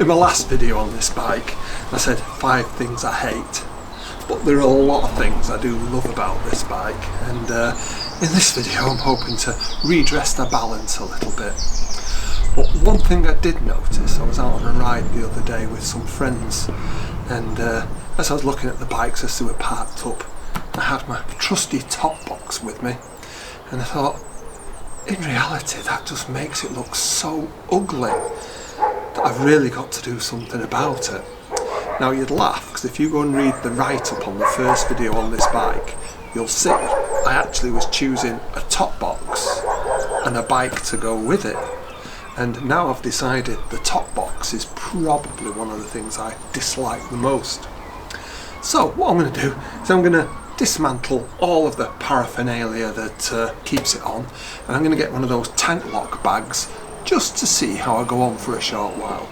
In my last video on this bike, I said 5 things I hate, but there are a lot of things I do love about this bike, and in this video I'm hoping to redress the balance a little bit. But one thing I did notice, I was out on a ride the other day with some friends, and as I was looking at the bikes as they were parked up, I had my trusty top box with me, and I thought, in reality that just makes it look so ugly that I've really got to do something about it. Now you'd laugh, because if you go and read the write-up on the first video on this bike, you'll see I actually was choosing a top box and a bike to go with it. And now I've decided the top box is probably one of the things I dislike the most. So what I'm going to do is I'm going to dismantle all of the paraphernalia that keeps it on, and I'm going to get one of those tank lock bags just to see how I go on for a short while.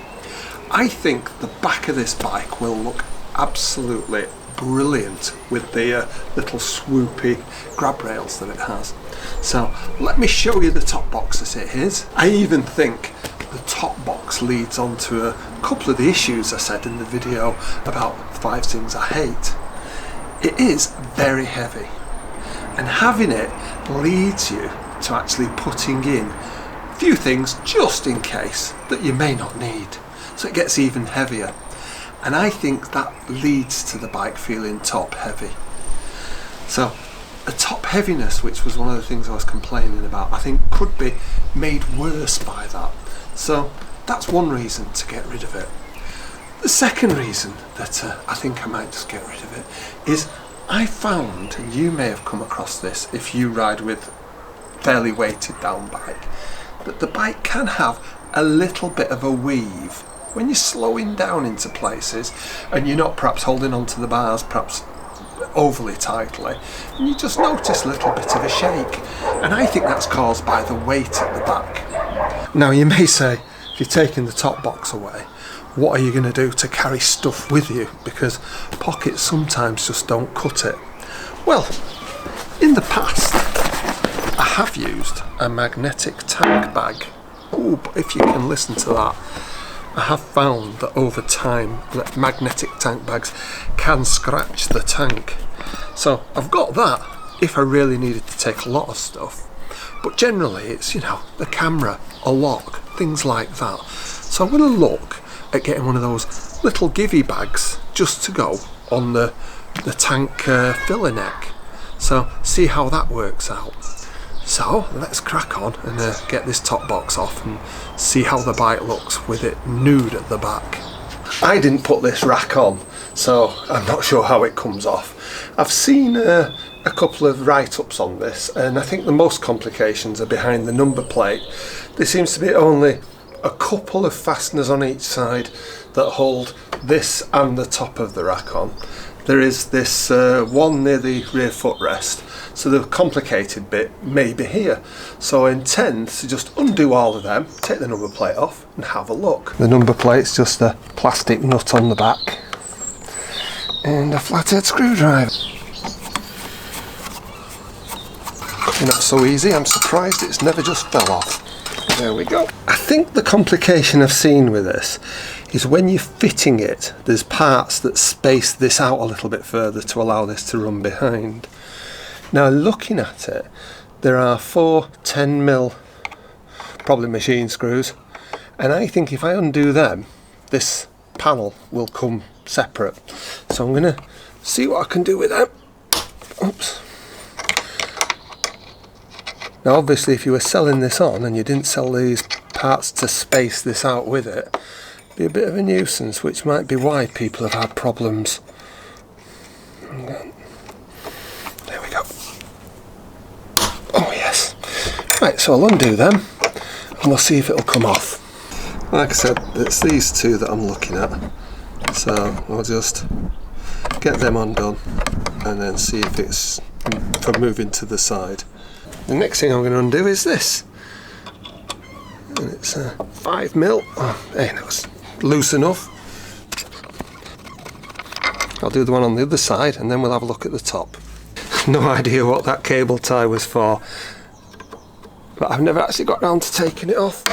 I think the back of this bike will look absolutely brilliant with the little swoopy grab rails that it has. So let me show you the top box as it is. I even think the top box leads on to a couple of the issues I said in the video about 5 things I hate. It is very heavy, and having it leads you to actually putting in a few things just in case that you may not need, so it gets even heavier, and I think that leads to the bike feeling top heavy. So the top heaviness, which was one of the things I was complaining about, I think could be made worse by that, so that's one reason to get rid of it. The second reason that I think I might just get rid of it is I found, and you may have come across this if you ride with fairly weighted down bike, that the bike can have a little bit of a weave when you're slowing down into places and you're not perhaps holding onto the bars perhaps overly tightly, and you just notice a little bit of a shake, and I think that's caused by the weight at the back. Now you may say, if you're taking the top box away, what are you going to do to carry stuff with you, because pockets sometimes just don't cut it? Well, in the past I have used a magnetic tank bag. Ooh, but if you can listen to that, I have found that over time that magnetic tank bags can scratch the tank. So I've got that if I really needed to take a lot of stuff, but generally it's, you know, the camera, a lock, things like that. So I'm going to look at getting one of those little givey bags just to go on the tank filler neck. So see how that works out. So let's crack on and get this top box off and see how the bike looks with it nude at the back. I didn't put this rack on, so I'm not sure how it comes off. I've seen a couple of write-ups on this, and I think the most complications are behind the number plate. There seems to be only a couple of fasteners on each side that hold this and the top of the rack on. There is this one near the rear footrest, so the complicated bit may be here. So I intend to just undo all of them, take the number plate off and have a look. The number plate's just a plastic nut on the back and a flathead screwdriver. Not so easy, I'm surprised it's never just fell off. There we go. I think the complication I've seen with this is when you're fitting it, there's parts that space this out a little bit further to allow this to run behind. Now looking at it, there are 4 10mm, probably machine screws, and I think if I undo them, this panel will come separate. So I'm going to see what I can do with them. Oops. Now obviously if you were selling this on and you didn't sell these parts to space this out with it, it'd be a bit of a nuisance, which might be why people have had problems. There we go. Oh yes. Right, so I'll undo them and we'll see if it'll come off. Like I said, it's these two that I'm looking at, so I'll just get them undone and then see if it's from moving to the side. The next thing I'm going to undo is this, and it's a 5mm. Oh, hey, that was loose enough. I'll do the one on the other side and then we'll have a look at the top. No idea what that cable tie was for, but I've never actually got round to taking it off.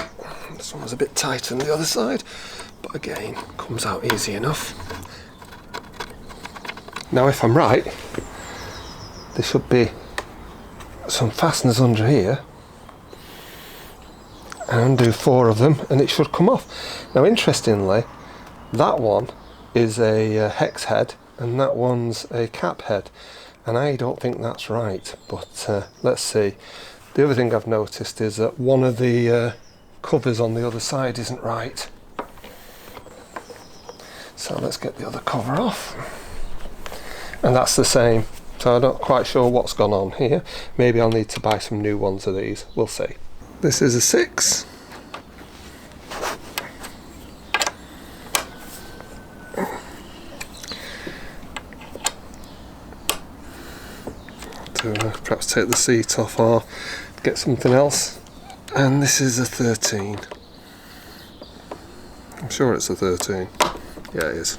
This one was a bit tighter than the other side, but again, comes out easy enough. Now if I'm right, there should be some fasteners under here, and undo 4 of them and it should come off. Now interestingly, that one is a hex head and that one's a cap head, and I don't think that's right, but let's see. The other thing I've noticed is that one of the covers on the other side isn't right, so let's get the other cover off, and that's the same. So I'm not quite sure what's gone on here. Maybe I'll need to buy some new ones of these, we'll see. This is a 6. To perhaps take the seat off or get something else. And this is a 13. I'm sure it's a 13. Yeah, it is.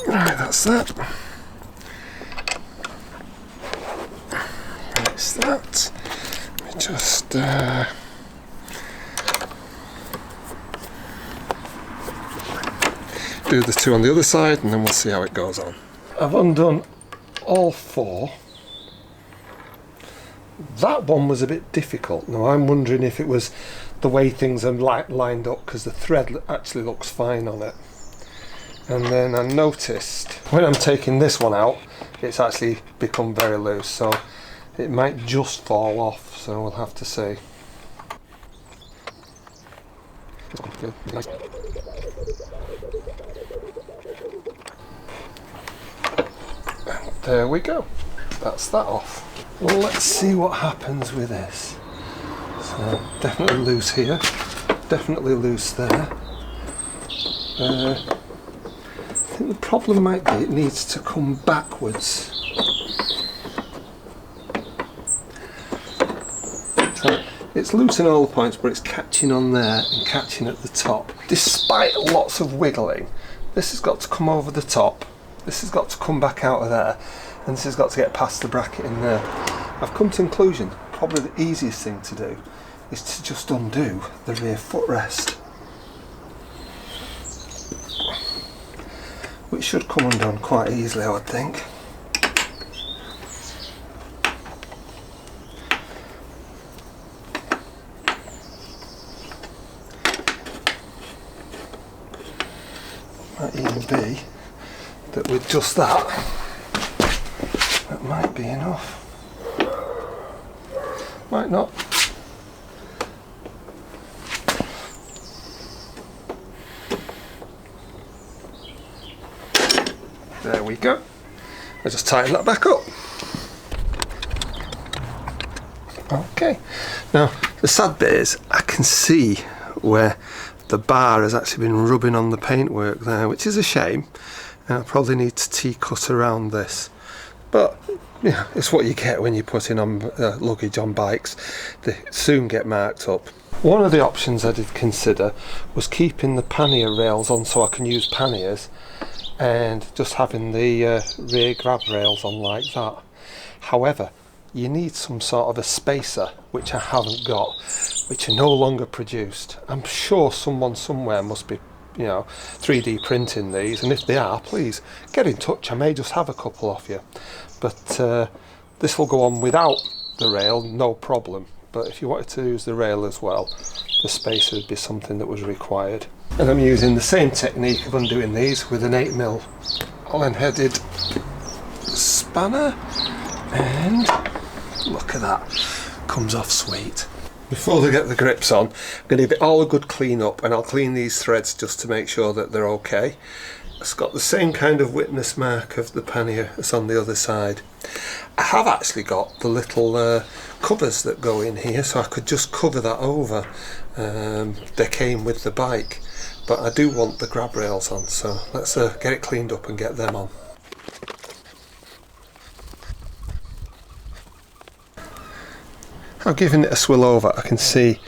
Right, that's that. Release that. Let me just do the 2 on the other side and then we'll see how it goes on. I've undone all 4. That one was a bit difficult. Now I'm wondering if it was the way things are lined up, because the thread actually looks fine on it. And then I noticed when I'm taking this one out, it's actually become very loose, so it might just fall off, so we'll have to see. And there we go, that's that off. Well, let's see what happens with this. So definitely loose here, definitely loose there. I think the problem might be it needs to come backwards. So it's loose in all the points, but it's catching on there and catching at the top. Despite lots of wiggling, this has got to come over the top, this has got to come back out of there, and this has got to get past the bracket in there. I've come to the conclusion, probably the easiest thing to do is to just undo the rear footrest, which should come undone quite easily, I would think. Might even be that with just that might be enough. Might not. There we go. I'll just tighten that back up. Okay. Now, the sad bit is I can see where the bar has actually been rubbing on the paintwork there, which is a shame. I probably need to T-cut around this. But, yeah, it's what you get when you're putting on luggage on bikes. They soon get marked up. One of the options I did consider was keeping the pannier rails on so I can use panniers, and just having the rear grab rails on like that. However, you need some sort of a spacer, which I haven't got, which are no longer produced. I'm sure someone somewhere must be, 3D printing these, and if they are, please get in touch. I may just have a couple off you. But this will go on without the rail, no problem. But if you wanted to use the rail as well, the spacer would be something that was required. And I'm using the same technique of undoing these with an 8mm Allen-headed spanner, and look at that, comes off sweet. Before they get the grips on, I'm going to give it all a good clean up, and I'll clean these threads just to make sure that they're okay. It's got the same kind of witness mark of the pannier as on the other side. I have actually got the little covers that go in here, so I could just cover that over. They came with the bike, but I do want the grab rails on, so let's get it cleaned up and get them on. I've given it a swill over. I can see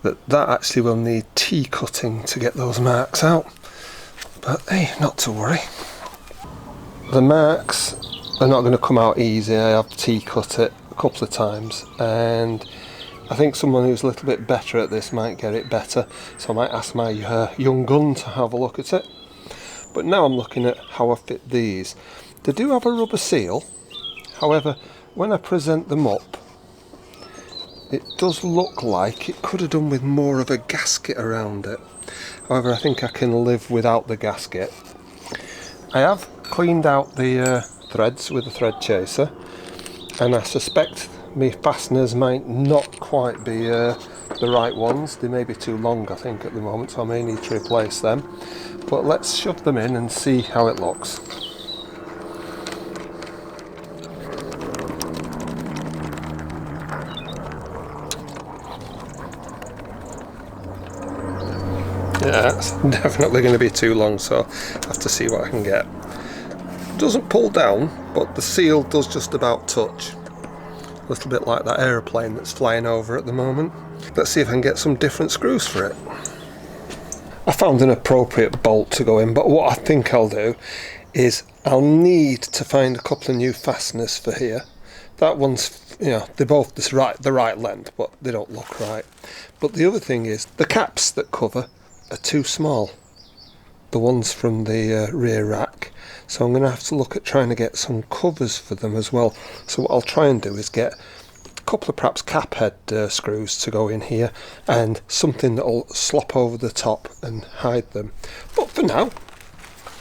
that actually will need T-cutting to get those marks out, but hey, not to worry. The marks are not going to come out easy. I have T-cut it a couple of times, and I think someone who's a little bit better at this might get it better, so I might ask my young gun to have a look at it. But now I'm looking at how I fit these. They do have a rubber seal, however when I present them up it does look like it could have done with more of a gasket around it. However, I think I can live without the gasket. I have cleaned out the threads with a thread chaser, and I suspect my fasteners might not quite be the right ones. They may be too long, I think, at the moment, so I may need to replace them. But let's shove them in and see how it looks. Yeah, that's definitely going to be too long, so I have to see what I can get. Doesn't pull down, but the seal does just about touch. A little bit like that aeroplane that's flying over at the moment. Let's see if I can get some different screws for it. I found an appropriate bolt to go in, but what I think I'll do is I'll need to find a couple of new fasteners for here. That one's, you know, they're both the right length, but they don't look right. But the other thing is the caps that cover are too small, the ones from the rear rack, so I'm going to have to look at trying to get some covers for them as well. So what I'll try and do is get a couple of perhaps cap head screws to go in here, and something that will slop over the top and hide them. But for now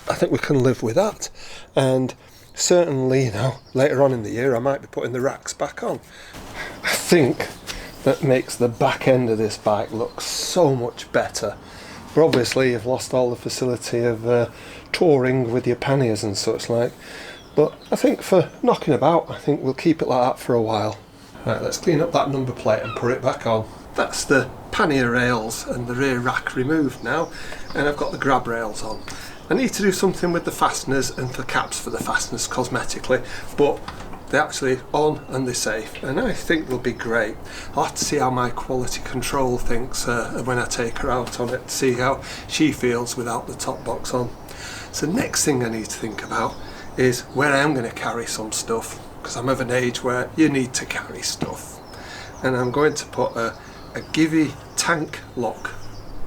I think we can live with that, and certainly, you know, later on in the year I might be putting the racks back on. I think that makes the back end of this bike look so much better. But obviously you've lost all the facility of touring with your panniers and such like. But I think for knocking about, I think we'll keep it like that for a while. Right, let's clean up that number plate and put it back on. That's the pannier rails and the rear rack removed now, and I've got the grab rails on. I need to do something with the fasteners and for caps for the fasteners cosmetically, but they're actually on and they're safe, and I think they'll be great. I'll have to see how my quality control thinks when I take her out on it, to see how she feels without the top box on. So next thing I need to think about is where I am going to carry some stuff, because I'm of an age where you need to carry stuff. And I'm going to put a Givi tank lock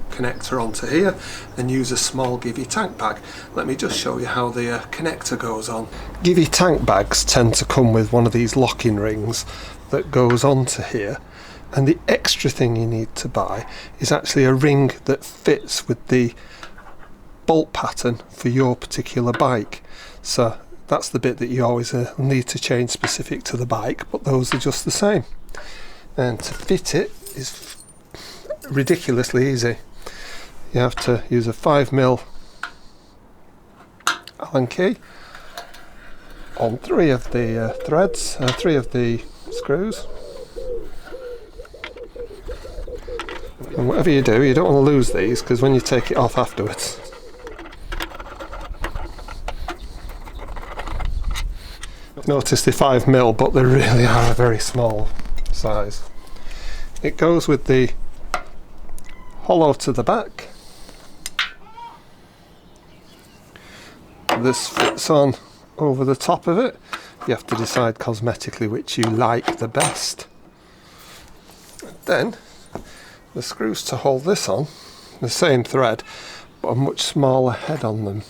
connector onto here and use a small Givi tank bag. Let me just show you how the connector goes on. Givi tank bags tend to come with one of these locking rings that goes onto here, and the extra thing you need to buy is actually a ring that fits with the bolt pattern for your particular bike. So that's the bit that you always need to change specific to the bike, but those are just the same. And to fit it is ridiculously easy. You have to use a 5mm Allen key on 3 of the threads, 3 of the screws. And whatever you do, you don't want to lose these, because when you take it off afterwards, notice they're 5mm, but they really are a very small size. It goes with the hollow to the back. This fits on over the top of it. You have to decide cosmetically which you like the best. Then the screws to hold this on, the same thread but a much smaller head on them.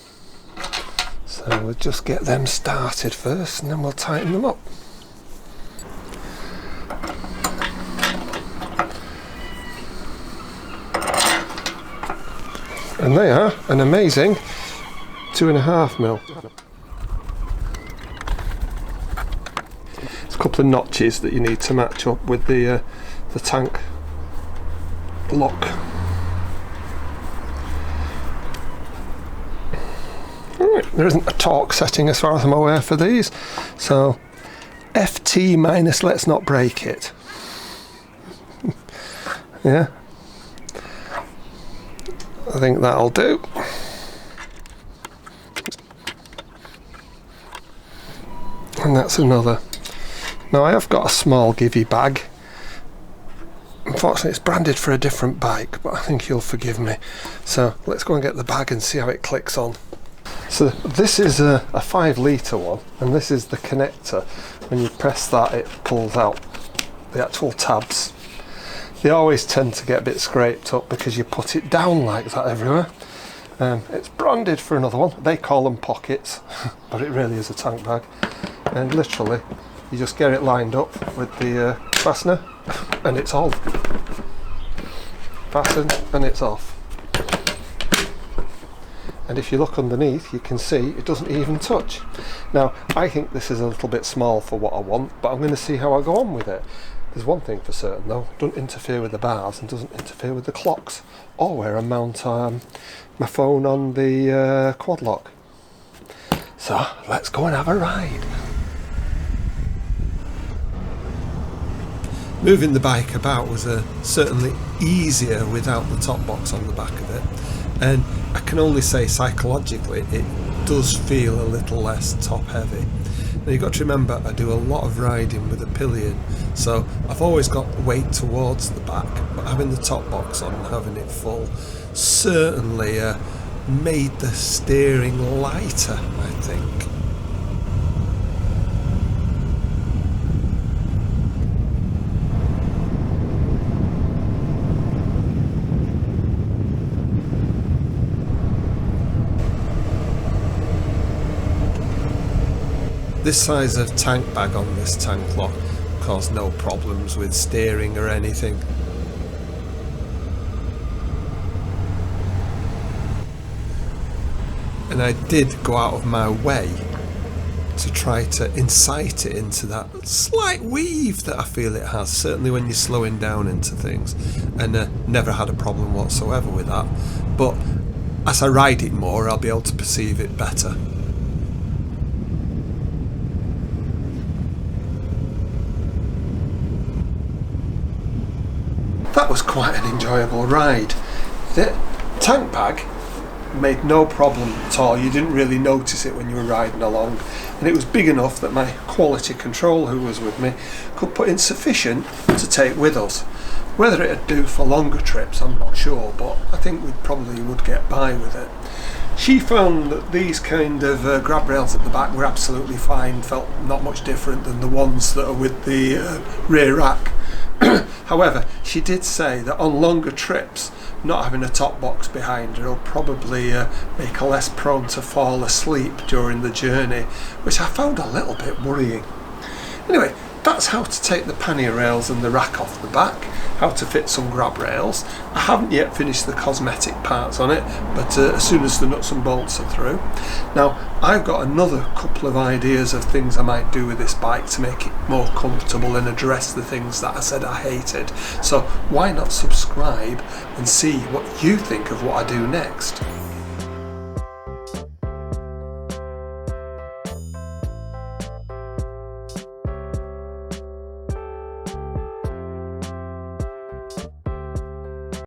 So we'll just get them started first and then we'll tighten them up. And they are an amazing 2.5mm. There's a couple of notches that you need to match up with the tank lock. Alright, there isn't a torque setting as far as I'm aware for these, so FT minus let's not break it. Yeah, I think that'll do. And that's another. Now I have got a small Givi bag. Unfortunately it's branded for a different bike, but I think you'll forgive me. So let's go and get the bag and see how it clicks on. So this is a 5 litre one, and this is the connector. When you press that, it pulls out the actual tabs. They always tend to get a bit scraped up because you put it down like that everywhere. It's branded for another one. They call them pockets, but it really is a tank bag. And literally, you just get it lined up with the fastener, and it's on. Fasten, and it's off. And if you look underneath, you can see it doesn't even touch. Now, I think this is a little bit small for what I want, but I'm going to see how I go on with it. There's one thing for certain though, it doesn't interfere with the bars and doesn't interfere with the clocks, or where I mount my phone on the quad lock. So, let's go and have a ride. Moving the bike about was certainly easier without the top box on the back of it. And I can only say psychologically it does feel a little less top heavy. Now you've got to remember I do a lot of riding with a pillion, so I've always got weight towards the back, but having the top box on and having it full certainly made the steering lighter, I think. This size of tank bag on this tank lock caused no problems with steering or anything. And I did go out of my way to try to incite it into that slight weave that I feel it has, certainly when you're slowing down into things, and never had a problem whatsoever with that. But as I ride it more, I'll be able to perceive it better. That was quite an enjoyable ride. The tank bag made no problem at all. You didn't really notice it when you were riding along, and it was big enough that my quality control who was with me could put in sufficient to take with us. Whether it'd do for longer trips I'm not sure, but I think we probably would get by with it. She found that these kind of grab rails at the back were absolutely fine, felt not much different than the ones that are with the rear rack. However, she did say that on longer trips, not having a top box behind her will probably make her less prone to fall asleep during the journey, which I found a little bit worrying. Anyway, that's how to take the pannier rails and the rack off the back, how to fit some grab rails. I haven't yet finished the cosmetic parts on it, but as soon as the nuts and bolts are through. Now, I've got another couple of ideas of things I might do with this bike to make it more comfortable and address the things that I said I hated. So why not subscribe and see what you think of what I do next?